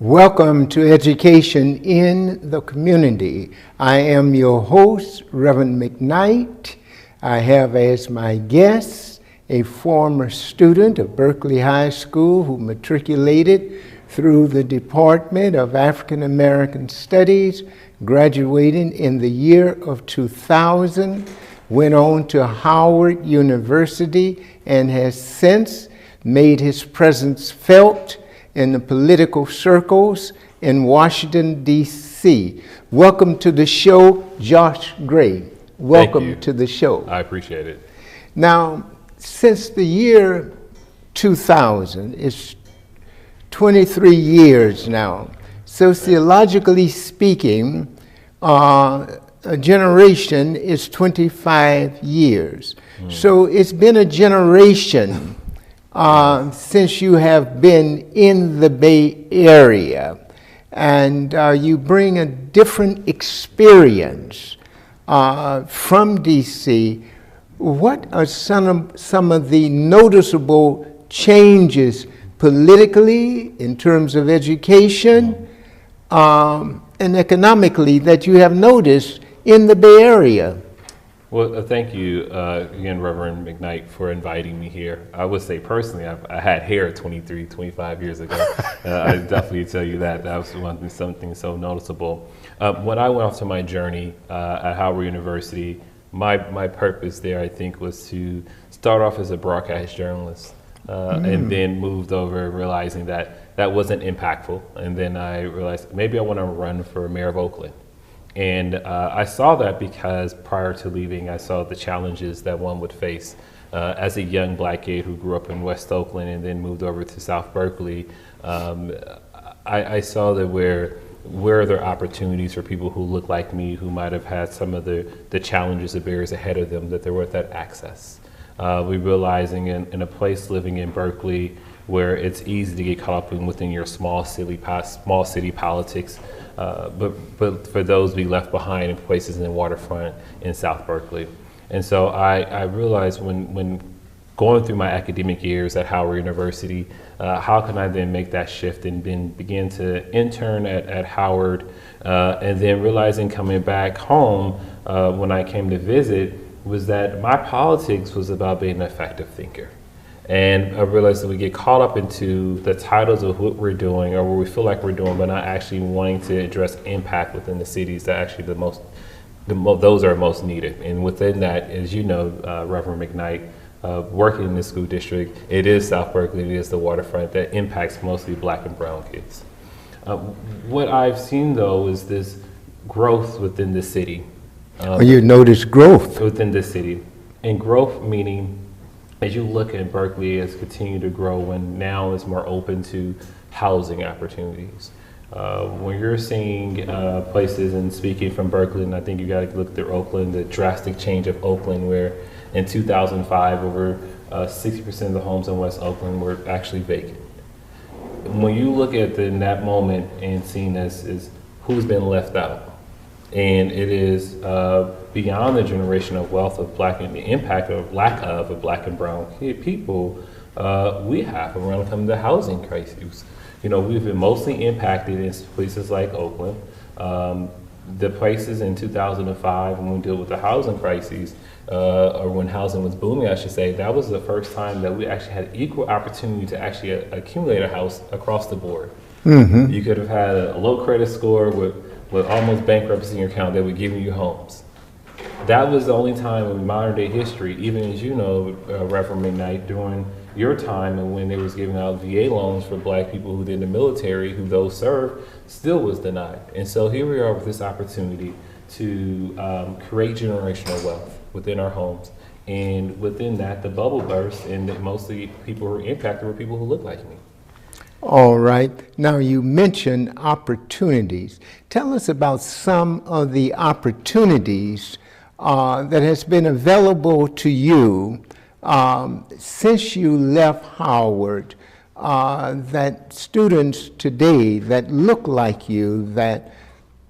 Welcome to Education in the Community. I am your host, Reverend McKnight. I have as my guest a former student of Berkeley High School who matriculated through the Department of African American Studies, graduating in the year of 2000, went on to Howard University, and has since made his presence felt in the political circles in Washington, D.C. Welcome to the show, Josh Gray. Welcome to the show. I appreciate it. Now, since the year 2000, it's 23 years now. Sociologically speaking, a generation is 25 years. So it's been a generation since you have been in the Bay Area, and you bring a different experience from DC. What are some of the noticeable changes politically, in terms of education, and economically that you have noticed in the Bay Area? Well, thank you again, Reverend McKnight, for inviting me here. I would say personally, I had hair 25 years ago. I definitely tell you that. That was something so noticeable. When I went off to my journey at Howard University, my purpose there, I think, was to start off as a broadcast journalist and then moved over realizing that that wasn't impactful. And then I realized maybe I want to run for mayor of Oakland. And I saw that because prior to leaving, I saw the challenges that one would face as a young black kid who grew up in West Oakland and then moved over to South Berkeley. I saw that where are there opportunities for people who look like me, who might have had some of the challenges, the barriers ahead of them, that there was that access. We're realizing in a place living in Berkeley where it's easy to get caught up within your small city politics, but for those to be left behind in places in the waterfront in South Berkeley. And so I realized when going through my academic years at Howard University, how can I then make that shift and then begin to intern at Howard, and then realizing coming back home when I came to visit was that my politics was about being an effective thinker. And I realized that we get caught up into the titles of what we're doing or what we feel like we're doing, but not actually wanting to address impact within the cities that actually those are most needed. And within that, as you know, Reverend McKnight, working in the school district, it is South Berkeley, it is the waterfront that impacts mostly black and brown kids. What I've seen though is this growth within the city. You notice growth within the city, and growth meaning, as you look at Berkeley, it's continued to grow and now it's more open to housing opportunities. When you're seeing places, and speaking from Berkeley, and I think you got to look at Oakland, the drastic change of Oakland, where in 2005 over 60% of the homes in West Oakland were actually vacant. When you look at in that moment and seeing this is who's been left out, and it is beyond the generational wealth of black and the impact of lack of black and brown people we have when it comes to housing crises. You know, we've been mostly impacted in places like Oakland. The places in 2005 when we dealt with the housing crises, or when housing was booming, I should say, that was the first time that we actually had equal opportunity to actually accumulate a house across the board. Mm-hmm. You could have had a low credit score with almost bankruptcy in your account that would give you homes. That was the only time in modern day history, even as you know, Reverend McKnight, during your time and when they was giving out VA loans for black people who did the military, who those served, still was denied. And so here we are with this opportunity to create generational wealth within our homes. And within that, the bubble burst, and mostly people who were impacted were people who look like me. All right. Now, you mentioned opportunities. Tell us about some of the opportunities that has been available to you since you left Howard, that students today that look like you, that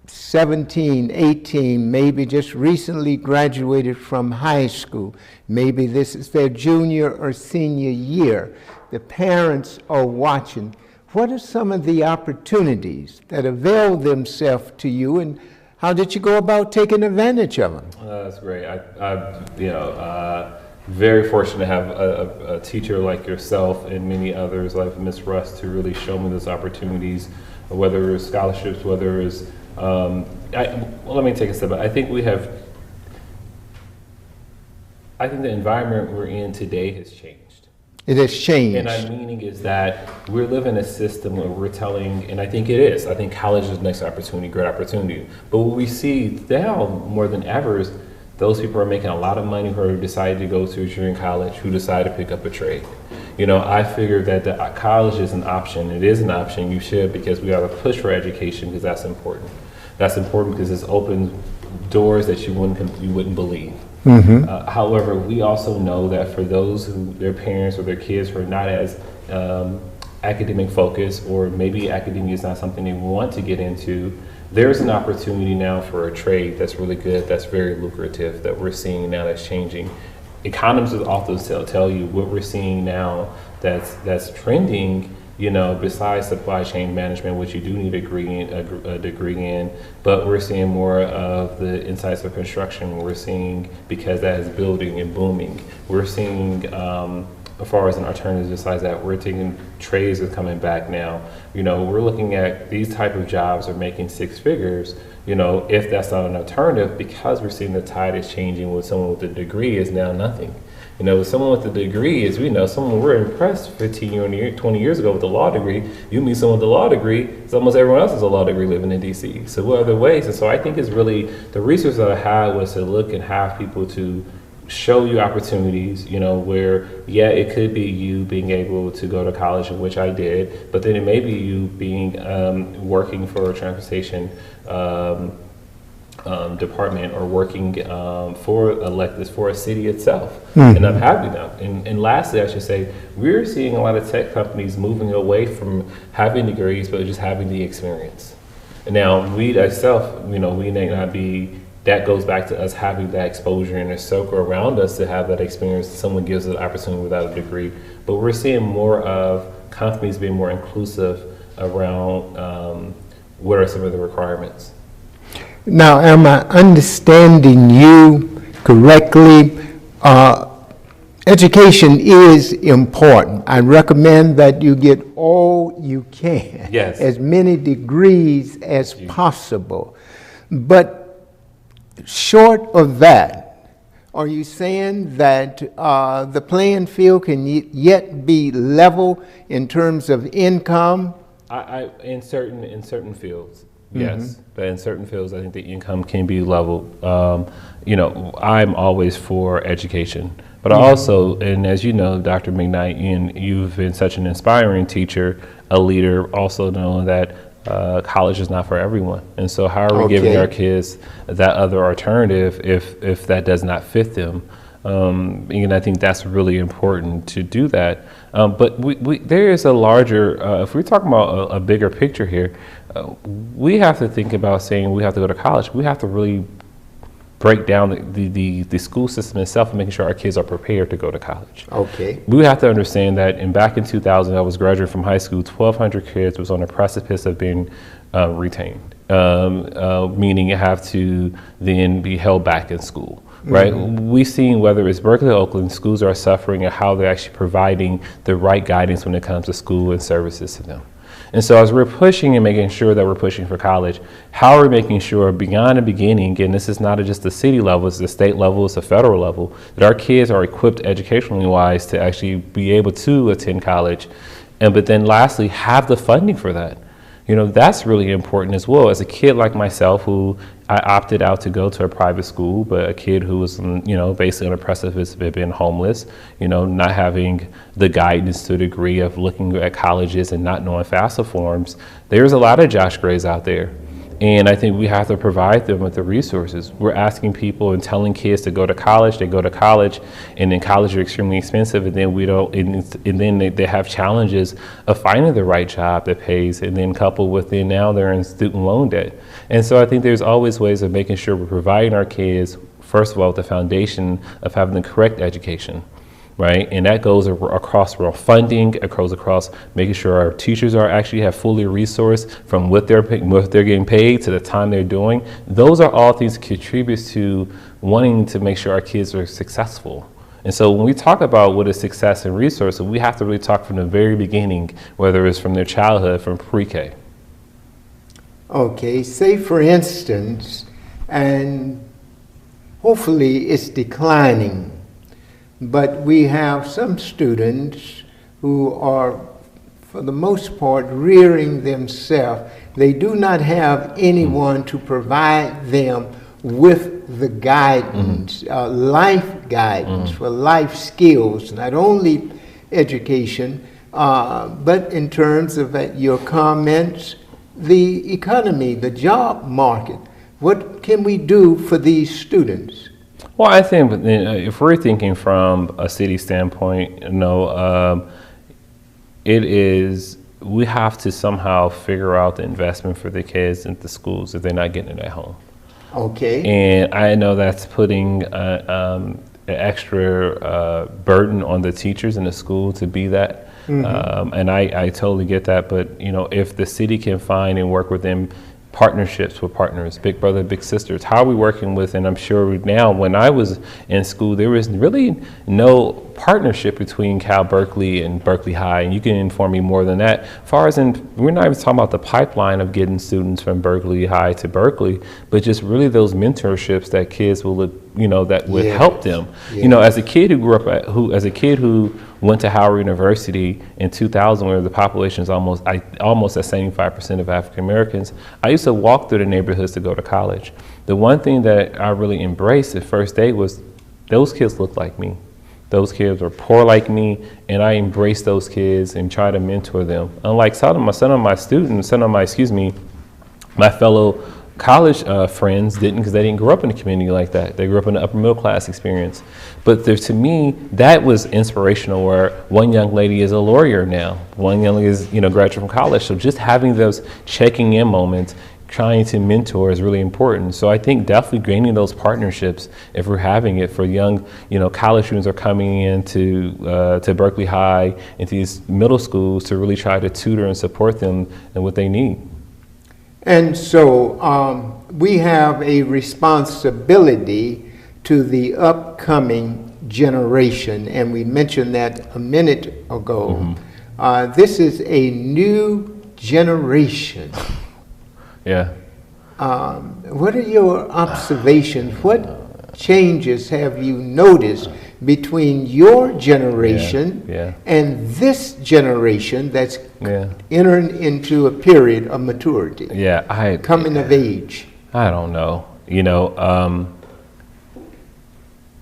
17, 18, maybe just recently graduated from high school, maybe this is their junior or senior year, the parents are watching. what are some of the opportunities that avail themselves to you, and how did you go about taking advantage of them? That's great. Very fortunate to have a teacher like yourself and many others like Ms. Russ to really show me those opportunities, whether it's scholarships, whether it's, let me take a step back. I think the environment we're in today has changed. It has changed. And my meaning is that we're living a system where we're telling, and I think it is, I think college is the next opportunity, great opportunity. But what we see now more than ever is those people are making a lot of money who decided to go to a junior college, who decide to pick up a trade. You know, I figured that college is an option. It is an option. You should, because we ought to push for education, because that's important. That's important because it's opened doors that you wouldn't believe. However, we also know that for those who their parents or their kids who are not as academic focused, or maybe academia is not something they want to get into, there's an opportunity now for a trade that's really good, that's very lucrative, that we're seeing now that's changing. Economists will often tell you what we're seeing now that's trending, you know, besides supply chain management, which you do need a degree in, but we're seeing more of the insights of construction. We're seeing, because that is building and booming, we're seeing, as far as an alternative besides that, we're taking trades are coming back now. You know, we're looking at these type of jobs are making six figures, you know, if that's not an alternative, because we're seeing the tide is changing with someone with a degree is now nothing. You know, with someone with a degree, as we know, someone we're impressed 15 or 20 years ago with a law degree, you meet someone with a law degree, it's almost everyone else has a law degree living in DC. So what other ways? And so I think it's really, the research that I had was to look and have people to show you opportunities, you know, where, yeah, it could be you being able to go to college, which I did, but then it may be you being working for a transportation department, or working for electives for a city itself. And I'm happy now. And lastly, I should say, we're seeing a lot of tech companies moving away from having degrees, but just having the experience. And now we ourselves, you know, we may not be, that goes back to us having that exposure in a circle around us to have that experience. Someone gives us an opportunity without a degree. But we're seeing more of companies being more inclusive around what are some of the requirements. Now, am I understanding you correctly? Education is important. I recommend that you get all you can, yes, as many degrees as possible. But short of that, are you saying that the playing field can yet be level in terms of income? In certain fields, yes, but in certain fields, I think the income can be level. You know, I'm always for education, but also, and as you know, Dr. McKnight, and you've been such an inspiring teacher, a leader, also knowing that college is not for everyone. And so how are we giving our kids that other alternative if that does not fit them? And I think that's really important to do that. But there is a larger, if we're talking about a bigger picture here, we have to think about saying we have to go to college. We have to really break down the school system itself and making sure our kids are prepared to go to college. Okay. We have to understand that back in 2000, I was graduating from high school, 1,200 kids was on the precipice of being retained, meaning you have to then be held back in school. Right, we've seen whether it's Berkeley or Oakland, schools are suffering and how they're actually providing the right guidance when it comes to school and services to them. And so as we're pushing and making sure that we're pushing for college, how are we making sure beyond the beginning, and this is not just the city level, it's the state level, it's the federal level, that our kids are equipped educationally wise to actually be able to attend college, but then lastly, have the funding for that. You know, that's really important as well. As a kid like myself, who I opted out to go to a private school, but a kid who was, you know, basically on the precipice of being homeless, you know, not having the guidance to a degree of looking at colleges and not knowing FAFSA forms, there's a lot of Josh Grays out there. And I think we have to provide them with the resources. We're asking people and telling kids to go to college, they go to college, and then college is extremely expensive, and then we don't, and then they have challenges of finding the right job that pays, and then coupled with then now they're in student loan debt. And so I think there's always ways of making sure we're providing our kids, first of all, the foundation of having the correct education. right? And that goes across real funding, it goes across making sure our teachers are actually have fully resourced from what they're getting paid to the time they're doing. Those are all things that contribute to wanting to make sure our kids are successful. And so when we talk about what is success and resources, we have to really talk from the very beginning, whether it's from their childhood, from pre-K. Okay, say for instance, and hopefully it's declining, but we have some students who are, for the most part, rearing themselves. They do not have anyone to provide them with the guidance, life guidance for life skills, not only education, but in terms of your comments, the economy, the job market. What can we do for these students? Well, I think if we're thinking from a city standpoint, we have to somehow figure out the investment for the kids in the schools if they're not getting it at home. Okay. And I know that's putting an extra burden on the teachers in the school to be that. And I totally get that. But, if the city can find and work with them partnerships with partners, big brother, big sisters, how are we working with? And I'm sure now, when I was in school, there was really no partnership between Cal Berkeley and Berkeley High, and you can inform me more than that. As far as we're not even talking about the pipeline of getting students from Berkeley High to Berkeley, but just really those mentorships that kids will that would help them. As a kid who grew up who went to Howard University in 2000, where the population is almost at 75% of African Americans, I used to walk through the neighborhoods to go to college. The one thing that I really embraced the first day was those kids looked like me. Those kids were poor like me, and I embraced those kids and tried to mentor them. Unlike some of my fellow college friends didn't, because they didn't grow up in a community like that. They grew up in an upper middle class experience. But to me, that was inspirational, where one young lady is a lawyer now. One young lady is, graduate from college. So just having those checking in moments, trying to mentor, is really important. So I think definitely gaining those partnerships, if we're having it for young, college students are coming in to Berkeley High, into these middle schools, to really try to tutor and support them in what they need. And so we have a responsibility to the upcoming generation, and we mentioned that a minute ago. This is a new generation. Yeah. What are your observations? What changes have you noticed between your generation and this generation that's entering into a period of maturity? Coming of age. I don't know.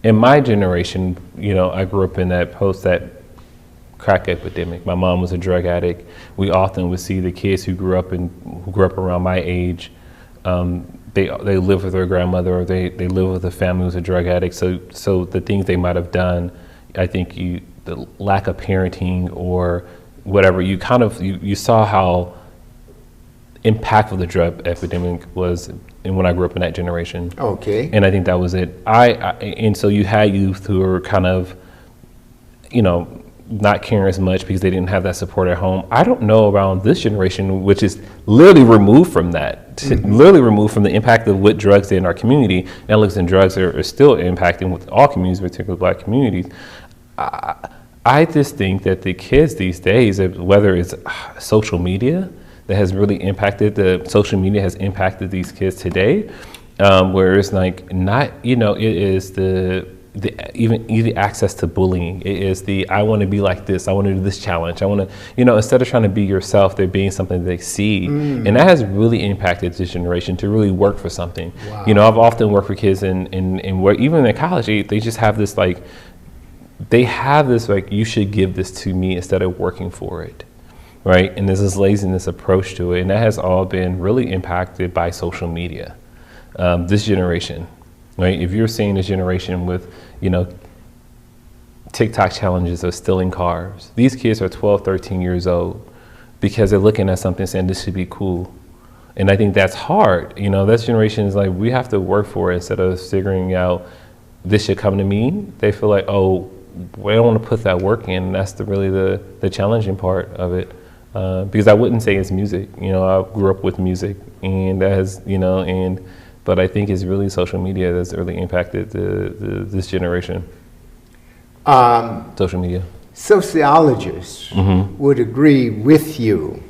In my generation, I grew up in that crack epidemic. My mom was a drug addict. We often would see the kids who grew up around my age. They live with their grandmother, or they live with a family who's a drug addict. So the things they might have done, I think the lack of parenting or whatever, you saw how impactful the drug epidemic was, and when I grew up in that generation. Okay. And I think that was it. And so you had youth who were kind of, not caring as much because they didn't have that support at home. I don't know around this generation, which is literally removed from that, literally removed from the impact of what drugs did in our community. Now, drugs are still impacting with all communities, particularly Black communities. I just think that the kids these days, whether it's social media that has really impacted, social media has impacted these kids today, where it's it is even easy access to bullying. It is I want to be like this. I want to do this challenge. I want to, instead of trying to be yourself, they're being something they see. And that has really impacted this generation to really work for something. Wow. I've often worked with kids in where, even in college, they just have this you should give this to me instead of working for it. Right? And there's this laziness approach to it. And that has all been really impacted by social media. This generation. Right? If you're seeing this generation with, TikTok challenges of stealing cars, these kids are 12, 13 years old because they're looking at something saying this should be cool. And I think that's hard. That generation is we have to work for it instead of figuring out this should come to me. They feel like, oh, we don't want to put that work in. And that's really the challenging part of it. Because I wouldn't say it's music. You know, I grew up with music, and that has, you know, but I think it's really social media that's really impacted this generation. Social media. Sociologists would agree with you.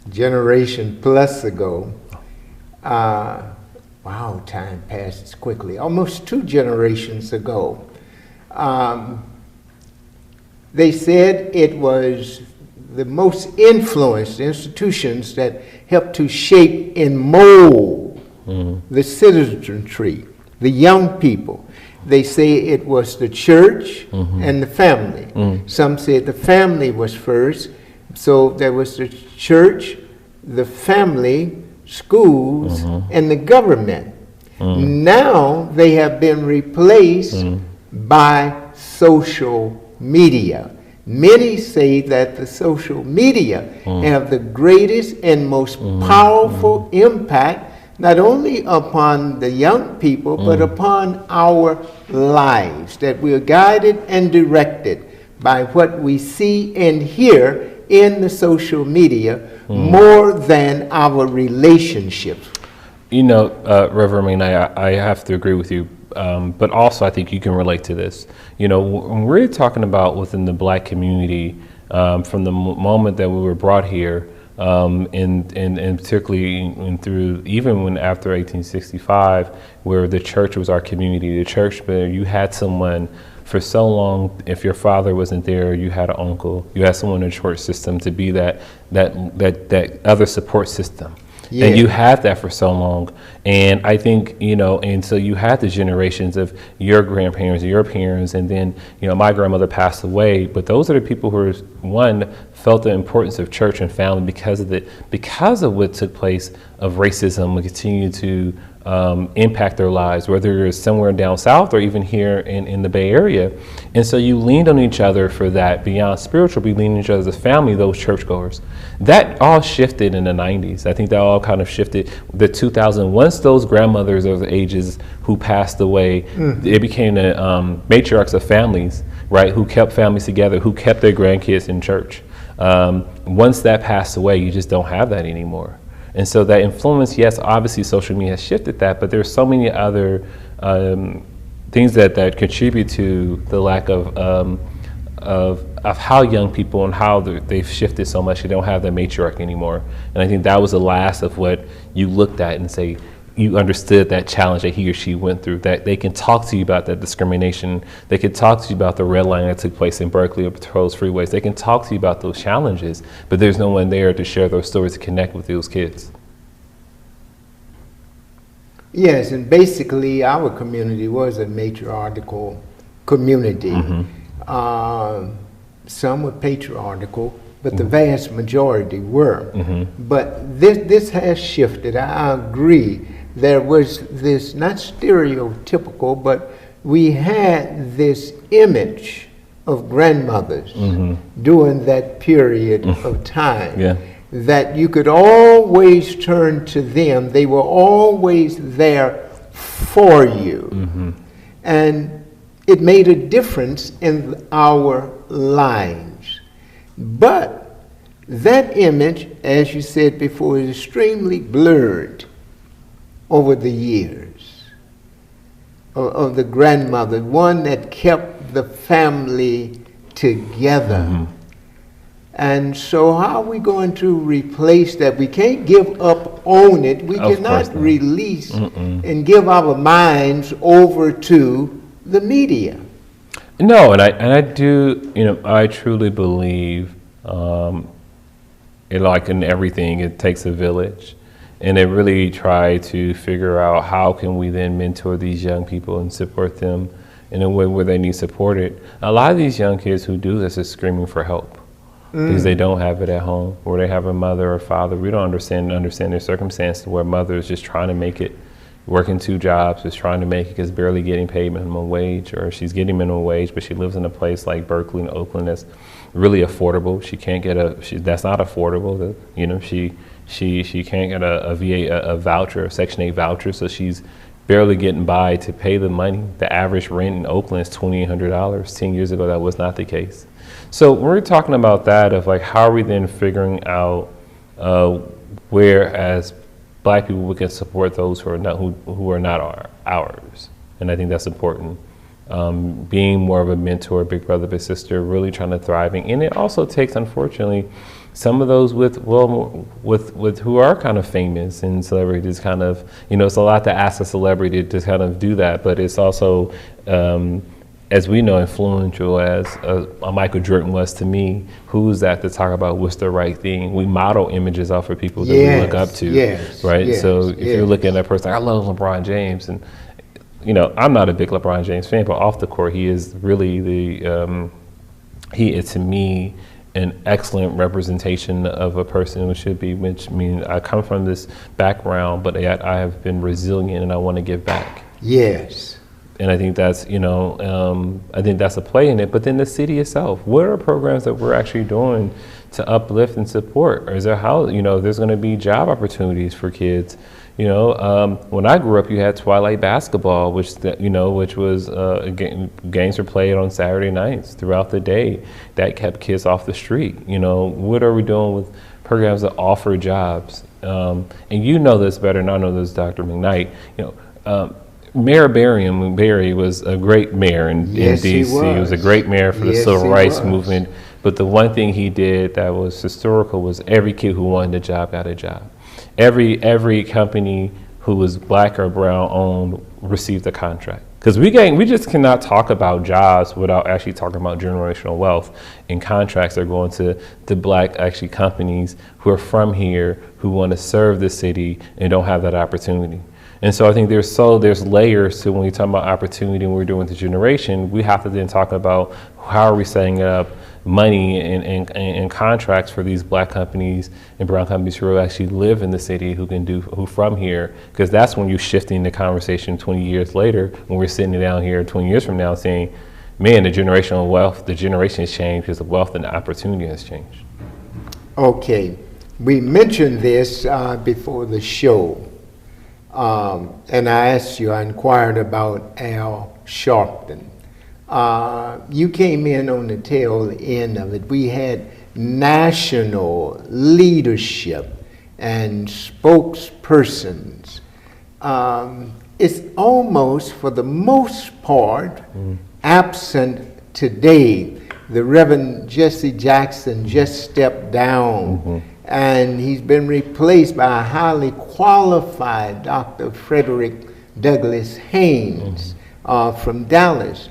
Generation plus ago, wow, time passes quickly. Almost 2 generations ago, they said it was the most influenced institutions that helped to shape and mold the citizenry, the young people. They say it was the church and the family. Some said the family was first. So there was the church, the family, schools, and the government. Now they have been replaced by social media. Many say that the social media have the greatest and most powerful impact, not only upon the young people, but upon our lives, that we are guided and directed by what we see and hear in the social media more than our relationships. You know, Reverend McKnight, I have to agree with you, but also I think you can relate to this. You know, when we're talking about within the Black community, from the moment that we were brought here, and particularly through even when after 1865, where the church was our community, the church where you had someone for so long. If your father wasn't there, you had an uncle, you had someone in the church system to be that other support system. Yeah. And you had that for so long. And I think, you know, and so you had the generations of your grandparents, your parents, and then, you know, my grandmother passed away. But those are the people who, one, felt the importance of church and family because of what took place of racism and continue to impact their lives, whether it's somewhere down south or even here in the Bay Area. And so you leaned on each other for that. Beyond spiritual, we leaned on each other as a family, those churchgoers. That all shifted in the 90s. I think that all kind of shifted. The 2000, once those grandmothers of the ages who passed away, it became the matriarchs of families, right, who kept families together, who kept their grandkids in church. Once that passed away, you just don't have that anymore. And so that influence, yes, obviously social media has shifted that, but there's so many other things that contribute to the lack of how young people and how they've shifted so much. They don't have that matriarch anymore. And I think that was the last of what you looked at and say, you understood that challenge that he or she went through, that they can talk to you about that discrimination. They can talk to you about the red line that took place in Berkeley or patrols freeways. They can talk to you about those challenges, but there's no one there to share those stories, to connect with those kids. Yes, and basically our community was a matriarchal community. Some were patriarchal, but the vast majority were. But this has shifted, I agree. There was this, not stereotypical, but we had this image of grandmothers during that period of time, that you could always turn to them. They were always there for you. And it made a difference in our lives. But that image, as you said before, is extremely blurred over the years of the grandmother, one that kept the family together. And so how are we going to replace that? We can't give up on it. We cannot release and give our minds over to the media. No, and I do, you know, I truly believe like in everything, it takes a village. And they really try to figure out how can we then mentor these young people and support them in a way where they need supported. A lot of these young kids who do this is screaming for help because they don't have it at home, or they have a mother or father. We don't understand their circumstance where mother is just trying to make it, working 2 jobs, just trying to make it because barely getting paid minimum wage, or she's getting minimum wage, but she lives in a place like Berkeley and Oakland that's really affordable. She can't get that's not affordable. You know, she can't get a VA, a voucher, a Section 8 voucher, so she's barely getting by to pay the money. The average rent in Oakland is $2,800. 10 years ago, that was not the case. So we're talking about that of like, how are we then figuring out where as Black people we can support those who are not ours. And I think that's important. Being more of a mentor, big brother, big sister, really trying to thriving. And it also takes, unfortunately, some of those with who are kind of famous and celebrities kind of, it's a lot to ask a celebrity to kind of do that, but it's also, as we know, influential as a Michael Jordan was to me. Who's that to talk about what's the right thing? We model images off of people that we look up to, right? So if you're looking at that person, I love LeBron James, and I'm not a big LeBron James fan, but off the court, he is really he is to me an excellent representation of a person who should be, which means I come from this background, but yet I have been resilient and I want to give back. Yes. And I think that's, I think that's a play in it. But then the city itself, what are programs that we're actually doing to uplift and support? Or is there there's going to be job opportunities for kids? When I grew up, you had Twilight basketball, which was games were played on Saturday nights throughout the day. That kept kids off the street. What are we doing with programs that offer jobs? And this better than I know this, Dr. McKnight. Mayor Barry was a great mayor in D.C. He was a great mayor for the civil rights movement. But the one thing he did that was historical was every kid who wanted a job got a job. Every company who was Black or brown owned received a contract. Because we just cannot talk about jobs without actually talking about generational wealth. And contracts are going to the Black actually companies who are from here, who want to serve the city and don't have that opportunity. And so I think there's layers to when we talk about opportunity and we're doing the generation, we have to then talk about how are we setting up money and contracts for these Black companies and brown companies who actually live in the city, who from here, because that's when you're shifting the conversation 20 years later, when we're sitting down here 20 years from now saying, man, the generational wealth, the generation has changed because the wealth and the opportunity has changed. Okay, we mentioned this before the show. And I inquired about Al Sharpton. You came in on the tail end of it. We had national leadership and spokespersons. It's almost, for the most part, absent today. The Reverend Jesse Jackson just stepped down. And he's been replaced by a highly qualified Dr. Frederick Douglass Haynes from Dallas.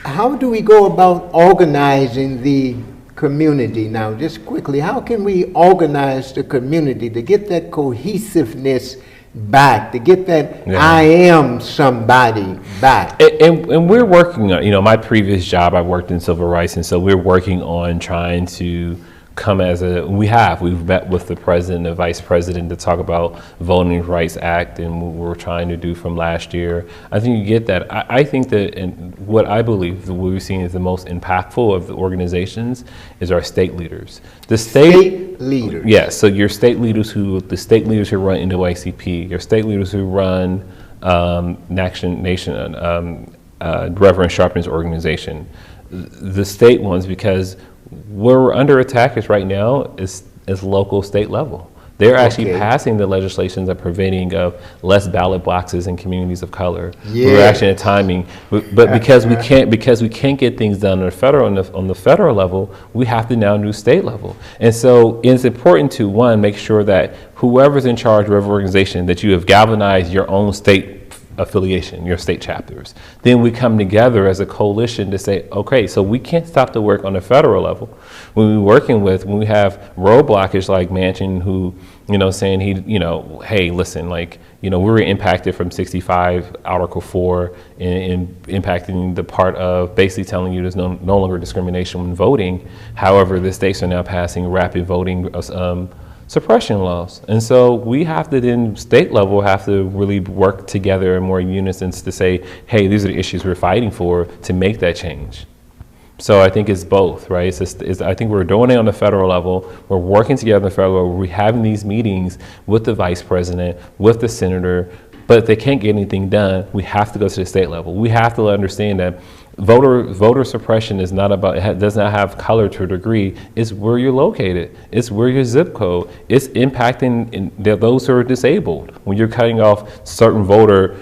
How do we go about organizing the community now? Just quickly, how can we organize the community to get that cohesiveness back, to get that I am somebody back? And we're working on, my previous job, I worked in civil rights, and so we're working on trying to come we've met with the president and the vice president to talk about Voting Rights Act and what we're trying to do from last year. I think you get that. I think that, and what I believe what we've seen is the most impactful of the organizations is our state leaders. The state leaders. Yes, so your state leaders who run NAACP, your state leaders who run Reverend Sharpton's organization, the state ones, because where we're under attack is right now is local, state level. They're actually passing the legislations that are preventing of less ballot boxes in communities of color. We're actually at timing, but because we can't get things done on the federal level, we have to now do state level. And so it's important to, one, make sure that whoever's in charge of every organization, that you have galvanized your own state affiliation, your state chapters. Then we come together as a coalition to say, okay, so we can't stop the work on the federal level. When we have roadblockers like Manchin, who, saying hey, listen, we were impacted from 65 Article 4 in impacting the part of basically telling you there's no longer discrimination when voting. However, the states are now passing rapid voting suppression laws. And so we have to then, state level, have to really work together in more unison to say, hey, these are the issues we're fighting for to make that change. So I think it's both, right? I think we're doing it on the federal level. We're working together on the federal level. We're having these meetings with the vice president, with the senator, But if they can't get anything done, we have to go to the state level. We have to understand that voter suppression is not about, does not have color to a degree. It's where you're located. It's where your zip code. It's impacting those who are disabled. When you're cutting off certain voting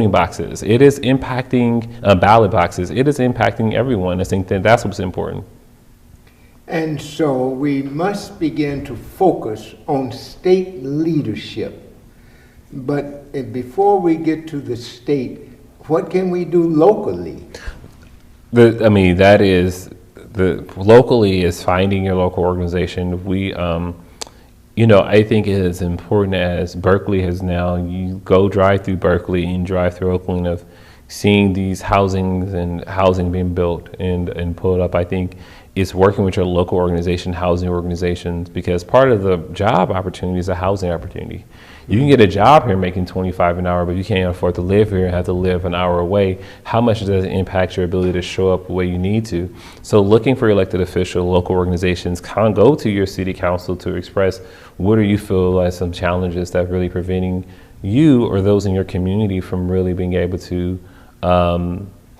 boxes, it is impacting ballot boxes. It is impacting everyone. I think that's what's important. And so we must begin to focus on state leadership. But before we get to the state, what can we do locally? Locally is finding your local organization. We, I think it is important, as Berkeley has now, you go drive through Berkeley and drive through Oakland, of seeing these housing being built and pulled up. I think it's working with your local organization, housing organizations, because part of the job opportunity is a housing opportunity. You can get a job here making $25 an hour, but you can't afford to live here and have to live an hour away. How much does it impact your ability to show up the way you need to? So looking for elected official, local organizations, go to your city council to express what do you feel like some challenges that are really preventing you or those in your community from really being able to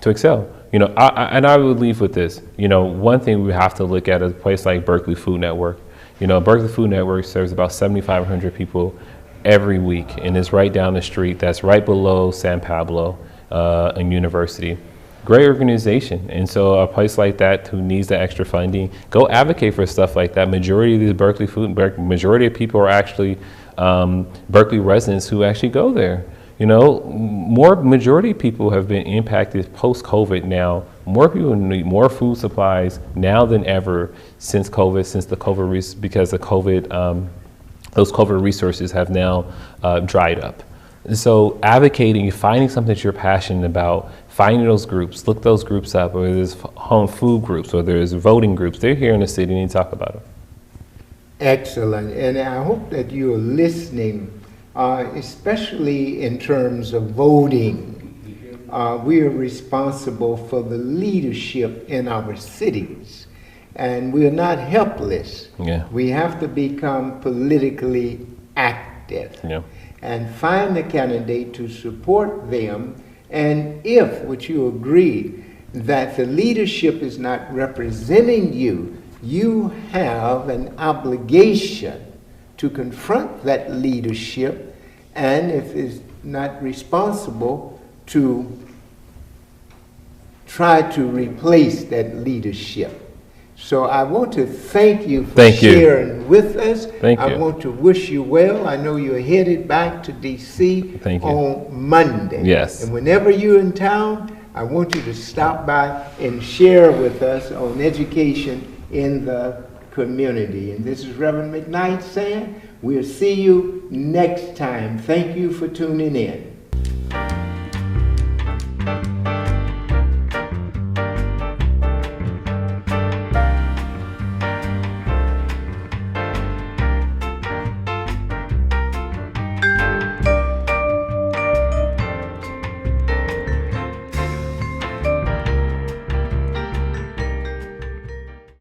excel. I would leave with this. One thing we have to look at is a place like Berkeley Food Network. Berkeley Food Network serves about 7,500 people every week, and it's right down the street. That's right below San Pablo and University. Great organization. And so a place like that who needs the extra funding, go advocate for stuff like that. Majority of these majority of people are actually Berkeley residents who actually go there. Majority of people have been impacted post-COVID now. More people need more food supplies now than ever since COVID, because the COVID, those COVID resources have now dried up. So advocating, finding something that you're passionate about, finding those groups, look those groups up, whether there's home food groups or there's voting groups. They're here in the city and you talk about it. Excellent. And I hope that you're listening, especially in terms of voting. We are responsible for the leadership in our cities. And we are not helpless. Yeah. We have to become politically active. Yeah. And find a candidate to support them. And if, which you agree, that the leadership is not representing you, you have an obligation to confront that leadership, and if it's not responsible, to try to replace that leadership. So I want to thank you for sharing with us. I want to wish you well. I know you're headed back to D.C. on Monday. Yes. And whenever you're in town, I want you to stop by and share with us on education in the community. And this is Reverend McKnight saying, we'll see you next time. Thank you for tuning in.